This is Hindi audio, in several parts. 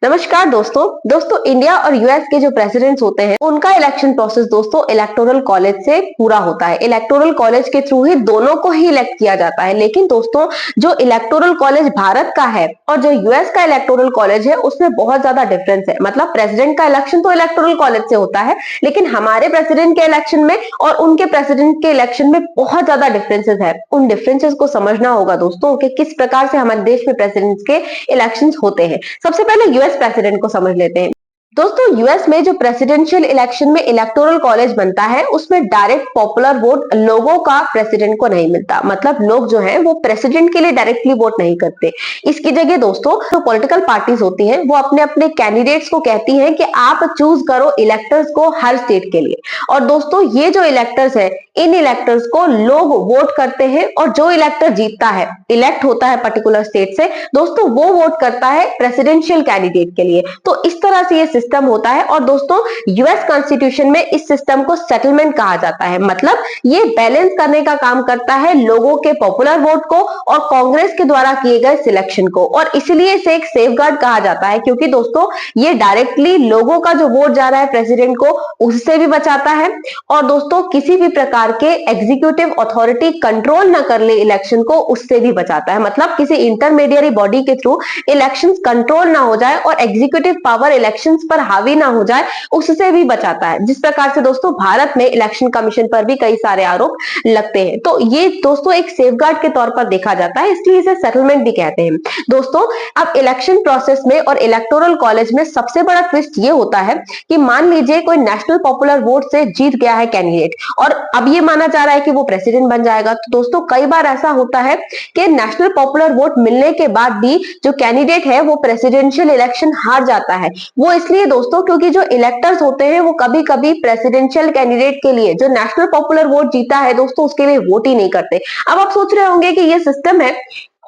नमस्कार दोस्तों इंडिया और यूएस के जो प्रेसिडेंट्स होते हैं उनका इलेक्शन प्रोसेस दोस्तों इलेक्टोरल कॉलेज से पूरा होता है। इलेक्टोरल कॉलेज के थ्रू ही दोनों को ही इलेक्ट किया जाता है। लेकिन दोस्तों जो इलेक्टोरल कॉलेज भारत का है और जो यूएस का इलेक्टोरल कॉलेज है उसमें बहुत ज्यादा डिफरेंस है। मतलब प्रेसिडेंट का इलेक्शन तो इलेक्टोरल कॉलेज से होता है, लेकिन हमारे प्रेसिडेंट के इलेक्शन में और उनके प्रेसिडेंट के इलेक्शन में बहुत ज्यादा डिफरेंसेस है। उन डिफरेंसेस को समझना होगा दोस्तों कि किस प्रकार से हमारे देश में प्रेसिडेंट्स के इलेक्शंस होते हैं। सबसे पहले यूएस प्रेसिडेंट को समझ लेते हैं। दोस्तों यूएस में जो प्रेसिडेंशियल इलेक्शन में इलेक्टोरल कॉलेज बनता है उसमें डायरेक्ट पॉपुलर वोट लोगों का प्रेसिडेंट को नहीं मिलता। मतलब लोग जो हैं वो प्रेसिडेंट के लिए डायरेक्टली वोट नहीं करते। इसकी जगह दोस्तों जो पॉलिटिकल पार्टीज होती हैं वो अपने अपने कैंडिडेट्स को कहती हैं कि आप चूज करो इलेक्टर्स को हर स्टेट के लिए। और दोस्तों ये जो इलेक्टर्स है इन इलेक्टर्स को लोग वोट करते हैं और जो इलेक्टर जीतता है, इलेक्ट होता है पर्टिकुलर स्टेट से, दोस्तों वो वोट करता है प्रेसिडेंशियल कैंडिडेट के लिए। तो इस तरह से ये सिस्टम होता है। और दोस्तों यूएस कॉन्स्टिट्यूशन में इस सिस्टम को सेटलमेंट कहा जाता है। मतलब ये बैलेंस करने का काम करता है लोगों के पॉपुलर वोट को और कांग्रेस के द्वारा किए गए सिलेक्शन को। और इसलिए इसे एक सेफगार्ड कहा जाता है क्योंकि दोस्तों ये डायरेक्टली लोगों का जो वोट जा रहा है प्रेसिडेंट को उससे भी बचाता है। और दोस्तों किसी भी प्रकार के एग्जीक्यूटिव अथॉरिटी कंट्रोल ना कर ले इलेक्शन को उससे भी बचाता है। मतलब किसी इंटरमीडिएरी बॉडी के थ्रू इलेक्शंस कंट्रोल ना हो जाए और एग्जीक्यूटिव पावर इलेक्शंस पर हावी ना हो जाए उससे भी बचाता है। जिस प्रकार से दोस्तों भारत में इलेक्शन कमीशन पर भी कई सारे आरोप लगते हैं। तो ये दोस्तों एक सेफगार्ड के तौर पर देखा जाता है, इसलिए इसे सेटलमेंट भी कहते हैं। दोस्तों अब इलेक्शन प्रोसेस में और इलेक्टोरल कॉलेज में सबसे बड़ा ट्विस्ट ये होता है कि मान लीजिए कोई नेशनल पॉपुलर वोट से जीत गया है कैंडिडेट और अब ये माना जा रहा है कि वो प्रेसिडेंट बन जाएगा। तो दोस्तों कई बार ऐसा होता है कि नेशनल पॉपुलर वोट मिलने के बाद भी जो कैंडिडेट है वो प्रेसिडेंशियल इलेक्शन हार जाता है। वो इसलिए दोस्तों क्योंकि जो इलेक्टर्स होते हैं वो कभी कभी प्रेसिडेंशियल कैंडिडेट के लिए जो नेशनल पॉपुलर वोट जीता है दोस्तों उसके लिए वोट ही नहीं करते। अब आप सोच रहे होंगे कि ये सिस्टम है,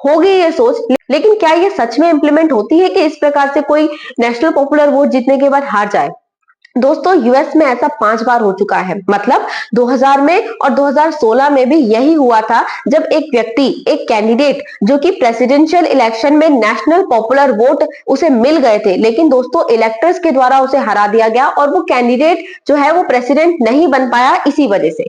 होगी ये सोच, लेकिन क्या ये सच में इंप्लीमेंट होती है कि इस प्रकार से कोई नेशनल पॉपुलर वोट जीतने के बाद हार जाए? दोस्तों यूएस में ऐसा 5 बार हो चुका है। मतलब 2000 में और 2016 में भी यही हुआ था जब एक व्यक्ति, एक कैंडिडेट जो कि प्रेसिडेंशियल इलेक्शन में नेशनल पॉपुलर वोट उसे मिल गए थे, लेकिन दोस्तों इलेक्टर्स के द्वारा उसे हरा दिया गया और वो कैंडिडेट जो है वो प्रेसिडेंट नहीं बन पाया इसी वजह से।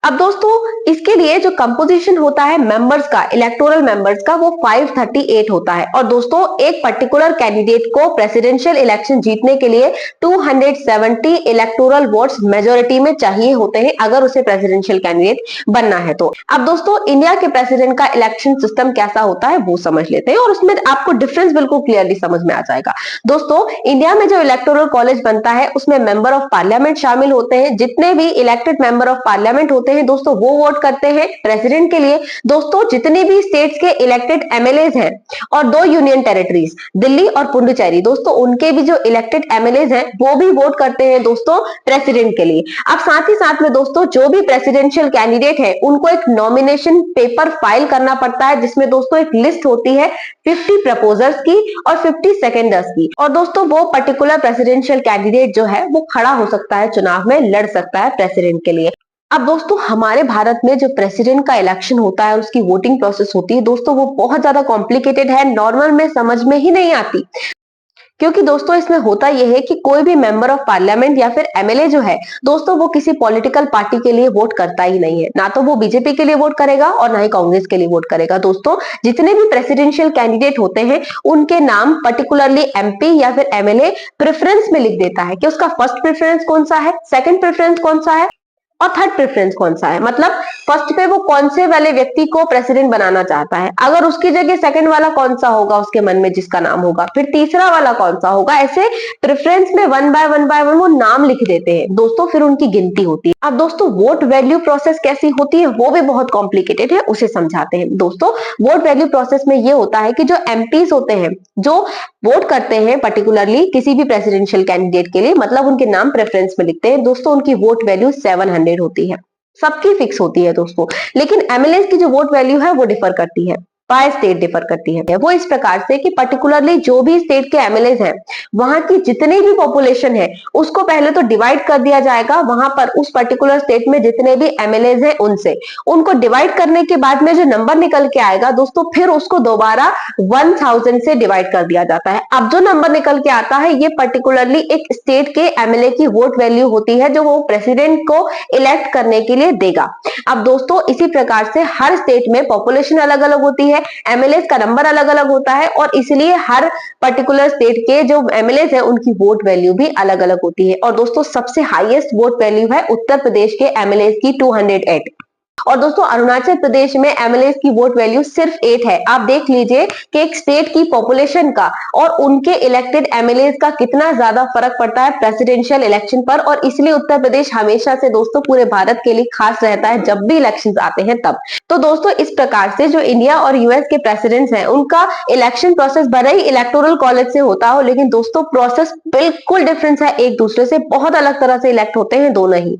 अब दोस्तों इसके लिए जो कंपोजिशन होता है मेंबर्स का, इलेक्टोरल मेंबर्स का, वो 538 होता है। और दोस्तों एक पर्टिकुलर कैंडिडेट को प्रेसिडेंशियल इलेक्शन जीतने के लिए 270 इलेक्टोरल वोट्स मेजोरिटी में चाहिए होते हैं अगर उसे प्रेसिडेंशियल कैंडिडेट बनना है तो। अब दोस्तों इंडिया के प्रेसिडेंट का इलेक्शन सिस्टम कैसा होता है वो समझ लेते हैं और उसमें आपको डिफरेंस बिल्कुल क्लियरली समझ में आ जाएगा। दोस्तों इंडिया में जो इलेक्टोरल कॉलेज बनता है उसमें मेंबर ऑफ पार्लियामेंट शामिल होते हैं। जितने भी इलेक्टेड मेंबर ऑफ पार्लियामेंट होते हैं दोस्तों वो वोट करते हैं प्रेसिडेंट के लिए। दोस्तों जितने भी स्टेट्स के इलेक्टेड एमएलएज हैं और 2 यूनियन टेरिटरीज दिल्ली और पुडुचेरी, दोस्तों उनके भी जो इलेक्टेड एमएलएज हैं वो भी वोट करते हैं दोस्तों प्रेसिडेंट के लिए। अब साथ ही साथ में दोस्तों जो भी प्रेसिडेंशियल कैंडिडेट है उनको एक नॉमिनेशन पेपर फाइल करना पड़ता है जिसमें दोस्तों एक लिस्ट होती है 50 प्रपोजर्स की और 50 सेकेंडर्स की। और दोस्तों वो पर्टिकुलर प्रेसिडेंशियल कैंडिडेट जो है वो खड़ा हो सकता है, चुनाव में लड़ सकता है प्रेसिडेंट के लिए। अब दोस्तों हमारे भारत में जो प्रेसिडेंट का इलेक्शन होता है और उसकी वोटिंग प्रोसेस होती है दोस्तों वो बहुत ज्यादा कॉम्प्लिकेटेड है, नॉर्मल में समझ में ही नहीं आती। क्योंकि दोस्तों इसमें होता यह है कि कोई भी मेंबर ऑफ पार्लियामेंट या फिर एमएलए जो है दोस्तों वो किसी पॉलिटिकल पार्टी के लिए वोट करता ही नहीं है। ना तो वो बीजेपी के लिए वोट करेगा और ना ही कांग्रेस के लिए वोट करेगा। दोस्तों जितने भी प्रेसिडेंशियल कैंडिडेट होते हैं उनके नाम पर्टिकुलरली एमपी या फिर एमएलए प्रेफरेंस में लिख देता है कि उसका फर्स्ट प्रेफरेंस कौन सा है, सेकंड प्रेफरेंस कौन सा है और थर्ड प्रेफरेंस कौन सा है। मतलब फर्स्ट पे वो कौन से वाले व्यक्ति को प्रेसिडेंट बनाना चाहता है, अगर उसकी जगह सेकंड वाला कौन सा होगा उसके मन में जिसका नाम होगा, फिर तीसरा वाला कौन सा होगा, ऐसे प्रेफरेंस में वन बाय वन वो नाम लिख देते हैं दोस्तों, फिर उनकी गिनती होती है। अब दोस्तों वोट वैल्यू प्रोसेस कैसी होती है वो भी बहुत कॉम्प्लिकेटेड है, उसे समझाते हैं। दोस्तों वोट वैल्यू प्रोसेस में ये होता है कि जो एमपीज होते हैं जो वोट करते हैं पर्टिकुलरली किसी भी प्रेसिडेंशियल कैंडिडेट के लिए, मतलब उनके नाम प्रेफरेंस में लिखते हैं दोस्तों, उनकी वोट वैल्यू 700 होती है, सबकी फिक्स होती है दोस्तों। लेकिन एमएलए की जो वोट वैल्यू है वो डिफर करती है। बाय स्टेट डिफर करती है। वो इस प्रकार से कि पर्टिकुलरली जो भी स्टेट के एमएलएज हैं, वहां की जितनी भी पॉपुलेशन है उसको पहले तो डिवाइड कर दिया जाएगा, वहां पर उस पर्टिकुलर स्टेट में जितने भी एमएलएज हैं उनसे, उनको डिवाइड करने के बाद में जो नंबर निकल के आएगा दोस्तों, फिर उसको दोबारा 1000 से डिवाइड कर दिया जाता है। अब जो नंबर निकल के आता है ये पर्टिकुलरली एक स्टेट के एमएलए की वोट वैल्यू होती है जो वो प्रेसिडेंट को इलेक्ट करने के लिए देगा। अब दोस्तों इसी प्रकार से हर स्टेट में पॉपुलेशन अलग अलग होती है, एमएलए का नंबर अलग अलग होता है और इसलिए हर पर्टिकुलर स्टेट के जो एमएलए है उनकी वोट वैल्यू भी अलग अलग होती है। और दोस्तों सबसे हाईएस्ट वोट वैल्यू है उत्तर प्रदेश के एमएलए की 208। और दोस्तों अरुणाचल प्रदेश में एमएलए की वोट वैल्यू सिर्फ 8 है। आप देख लीजिए कि एक स्टेट की पॉपुलेशन का और उनके इलेक्टेड एमएलए का कितना ज्यादा फर्क पड़ता है प्रेसिडेंशियल इलेक्शन पर, और इसलिए उत्तर प्रदेश हमेशा से दोस्तों पूरे भारत के लिए खास रहता है जब भी इलेक्शन आते हैं तब। तो दोस्तों इस प्रकार से जो इंडिया और यूएस के प्रेसिडेंट्स हैं उनका इलेक्शन प्रोसेस भले ही इलेक्टोरल कॉलेज से होता हो, लेकिन दोस्तों प्रोसेस बिल्कुल डिफरेंस है, एक दूसरे से बहुत अलग तरह से इलेक्ट होते हैं दोनों ही।